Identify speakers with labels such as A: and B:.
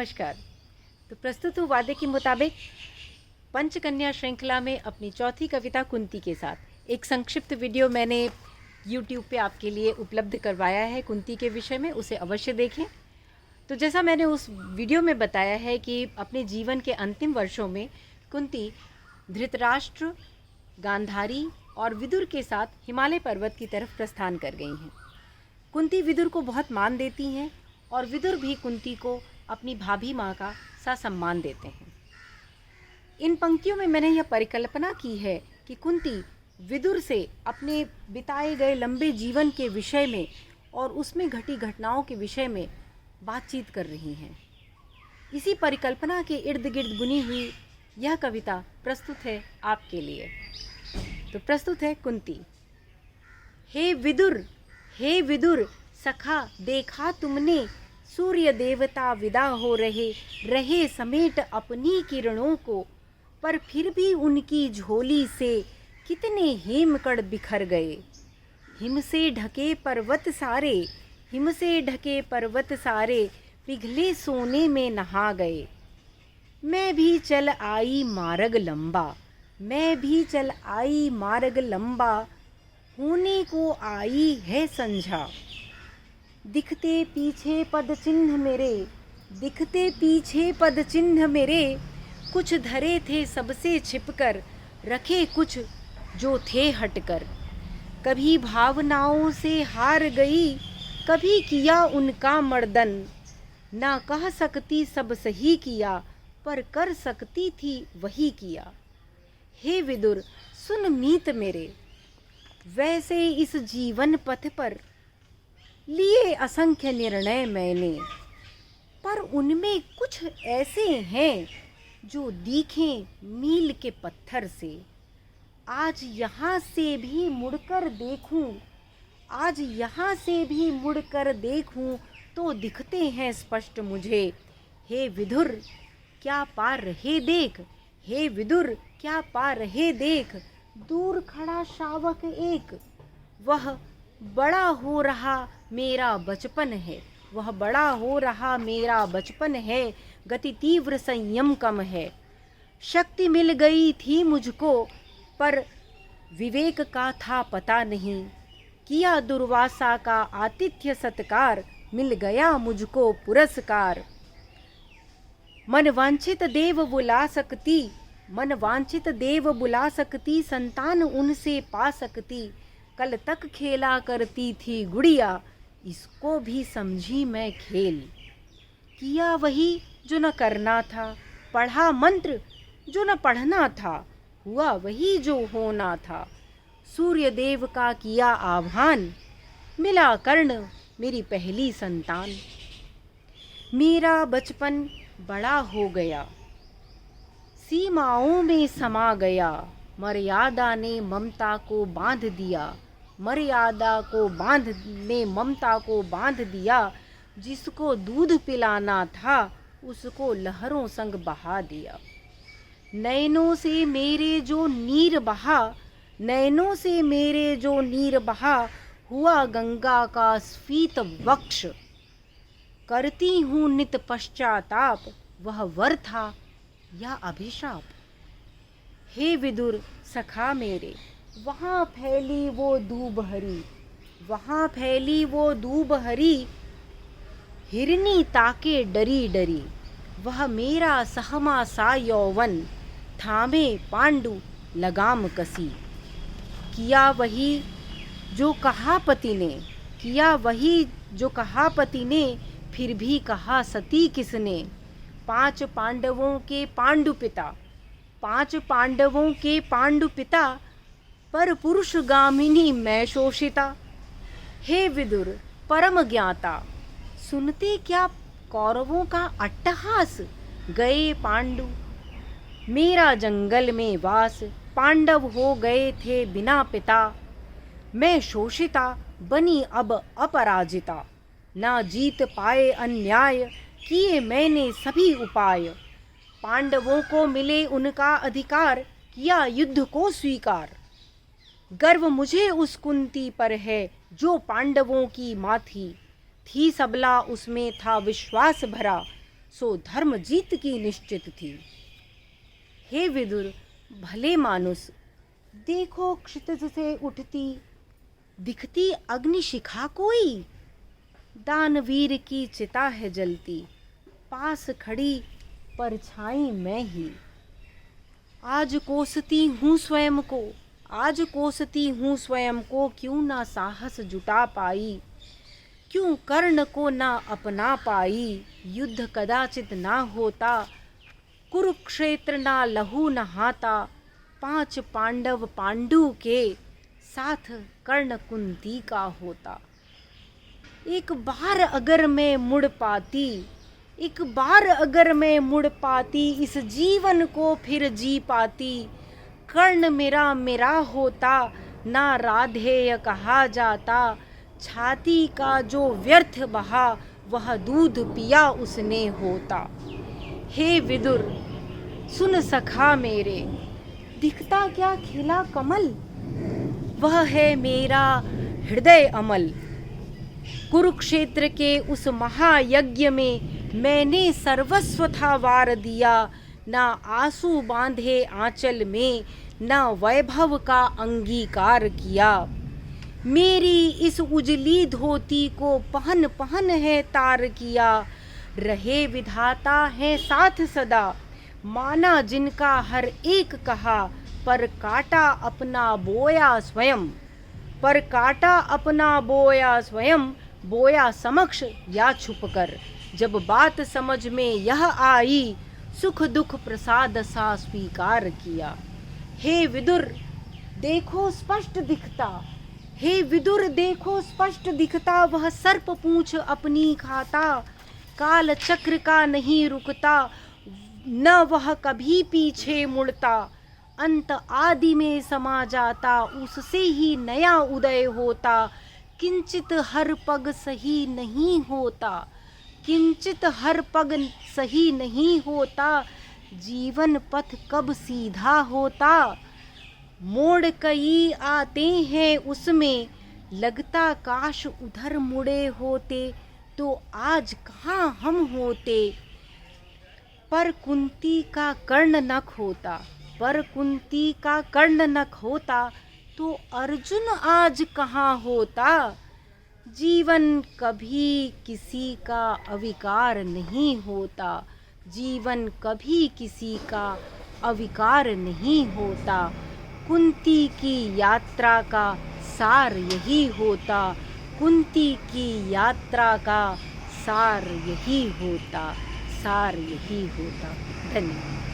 A: नमस्कार। तो प्रस्तुत हूँ वादे के मुताबिक पंचकन्या श्रृंखला में अपनी चौथी कविता कुंती के साथ। एक संक्षिप्त वीडियो मैंने YouTube पे आपके लिए उपलब्ध करवाया है कुंती के विषय में, उसे अवश्य देखें। तो जैसा मैंने उस वीडियो में बताया है कि अपने जीवन के अंतिम वर्षों में कुंती धृतराष्ट्र, गांधारी और विदुर के साथ हिमालय पर्वत की तरफ प्रस्थान कर गई हैं। कुंती विदुर को बहुत मान देती हैं और विदुर भी कुंती को अपनी भाभी माँ का ससम्मान देते हैं। इन पंक्तियों में मैंने यह परिकल्पना की है कि कुंती विदुर से अपने बिताए गए लंबे जीवन के विषय में और उसमें घटी घटनाओं के विषय में बातचीत कर रही हैं। इसी परिकल्पना के इर्द गिर्द बुनी हुई यह कविता प्रस्तुत है आपके लिए। तो प्रस्तुत है कुंती। हे विदुर सखा, देखा तुमने सूर्य देवता विदा हो रहे समेट अपनी किरणों को, पर फिर भी उनकी झोली से कितने हेमकण बिखर गए। हिम से ढके पर्वत सारे पिघले सोने में नहा गए। मैं भी चल आई मार्ग लंबा, होने को आई है संझा। दिखते पीछे पद चिन्ह मेरे, कुछ धरे थे सबसे छिपकर, रखे कुछ जो थे हटकर। कभी भावनाओं से हार गई, कभी किया उनका मर्दन। ना कह सकती सब सही किया, पर कर सकती थी वही किया। हे विदुर सुन मीत मेरे, वैसे इस जीवन पथ पर लिए असंख्य निर्णय मैंने, पर उनमें कुछ ऐसे हैं जो दिखें मील के पत्थर से। आज यहाँ से भी मुड़कर देखूं तो दिखते हैं स्पष्ट मुझे। हे विदुर क्या पा रहे देख, दूर खड़ा शावक एक। वह बड़ा हो रहा मेरा बचपन है, गति तीव्र संयम कम है। शक्ति मिल गई थी मुझको, पर विवेक का था पता नहीं। किया दुर्वासा का आतिथ्य सत्कार, मिल गया मुझको पुरस्कार। मन वांछित देव बुला सकती, संतान उनसे पा सकती। कल तक खेला करती थी गुड़िया, इसको भी समझी मैं खेल। किया वही जो न करना था, पढ़ा मंत्र जो न पढ़ना था, हुआ वही जो होना था। सूर्य देव का किया आह्वान, मिला कर्ण मेरी पहली संतान। मेरा बचपन बड़ा हो गया, सीमाओं में समा गया। मर्यादा ने ममता को बांध दिया। जिसको दूध पिलाना था, उसको लहरों संग बहा दिया। नैनों से मेरे जो नीर बहा, हुआ गंगा का स्फीत वक्ष। करती हूँ नित पश्चाताप, वह वर था या अभिशाप। हे विदुर सखा मेरे, वहाँ फैली वो दूब हरी, हिरनी ताके डरी डरी। वह मेरा सहमा सा यौवन, थामे पांडु लगाम कसी। किया वही जो कहा पति ने, फिर भी कहा सती किसने। पांच पांडवों के पांडु पिता, पर पुरुष गामिनी मैं शोषिता। हे विदुर परम ज्ञाता, सुनते क्या कौरवों का अट्टहास। गए पांडु मेरा जंगल में वास, पांडव हो गए थे बिना पिता। मैं शोषिता बनी अब अपराजिता, ना जीत पाए अन्याय, किए मैंने सभी उपाय। पांडवों को मिले उनका अधिकार, किया युद्ध को स्वीकार। गर्व मुझे उस कुंती पर है जो पांडवों की माँ थी सबला उसमें था विश्वास भरा। सो धर्म जीत की निश्चित थी। हे विदुर भले मानुस, देखो क्षितिज से उठती दिखती अग्निशिखा कोई, दानवीर की चिता है जलती, पास खड़ी परछाई मैं ही। आज कोसती हूँ स्वयं को, आज कोसती हूँ स्वयं को, क्यों ना साहस जुटा पाई, क्यों कर्ण को ना अपना पाई, युद्ध कदाचित ना होता, कुरुक्षेत्र ना लहू नहाता, 5 पांडव पांडु के साथ कर्ण कुंती का होता। एक बार अगर मैं मुड़ पाती, एक बार अगर मैं मुड़ पाती, इस जीवन को फिर जी पाती, कर्ण मेरा मेरा होता, ना राधेय कहा जाता, छाती का जो व्यर्थ बहा वह दूध पिया उसने होता। हे विदुर सुन सखा मेरे, दिखता क्या खिला कमल, वह है मेरा हृदय अमल। कुरुक्षेत्र के उस महायज्ञ में मैंने सर्वस्व था वार दिया, ना आंसू बांधे आंचल में, ना वैभव का अंगीकार किया। मेरी इस उजली धोती को पहन पहन है तार किया, रहे विधाता है साथ सदा, माना जिनका हर एक कहा, पर काटा अपना बोया स्वयं, पर काटा अपना बोया स्वयं, बोया समक्ष या छुपकर, जब बात समझ में यह आई, सुख दुख प्रसाद सा स्वीकार किया। हे विदुर देखो स्पष्ट दिखता, हे विदुर देखो स्पष्ट दिखता, वह सर्प पूंछ अपनी खाता, काल चक्र का नहीं रुकता, न वह कभी पीछे मुड़ता, अंत आदि में समा जाता, उससे ही नया उदय होता, किंचित हर पग सही नहीं होता, किंचित हर पग सही नहीं होता, जीवन पथ कब सीधा होता, मोड़ कई आते हैं उसमें, लगता काश उधर मुड़े होते, तो आज कहाँ हम होते, पर कुंती का कर्ण नख होता, पर कुंती का कर्ण नख होता, तो अर्जुन आज कहाँ होता। जीवन कभी किसी का अविकार नहीं होता, जीवन कभी किसी का अविकार नहीं होता, कुंती की यात्रा का सार यही होता, कुंती की यात्रा का सार यही होता, सार यही होता। धन्यवाद।